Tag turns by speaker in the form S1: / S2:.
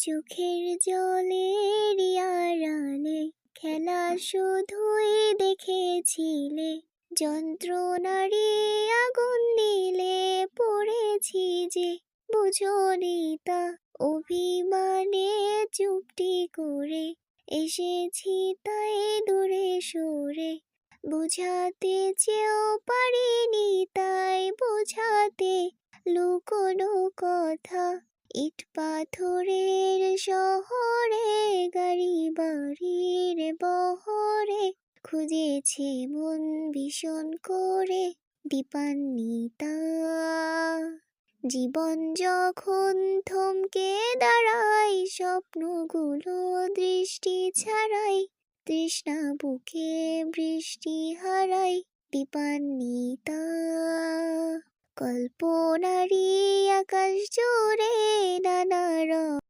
S1: চোখের জলের আড়ালে খেলা শুধুই দেখেছিলে, যন্ত্রণারে আগুন দিলে পড়েছি যে, বুঝোনি তা অভিমানে চুপটি করে এসেছি তাই দূরে সরে। বুঝাতে চেয়েও পারিনি তাই বোঝাতে লুকোনো কথা। ইট পাথরের শহরে গাড়ি বাড়ির বহরে খুঁজেছে মন ভীষণ করে দীপান্বিতা। জীবন যখন থমকে দাঁড়ায় স্বপ্নগুলো দৃষ্টি ছাড়াই, তৃষ্ণা বুকে বৃষ্টি হারাই দীপান্বিতা। কল্পনারই আকাশ জুড়ে নানা রঙ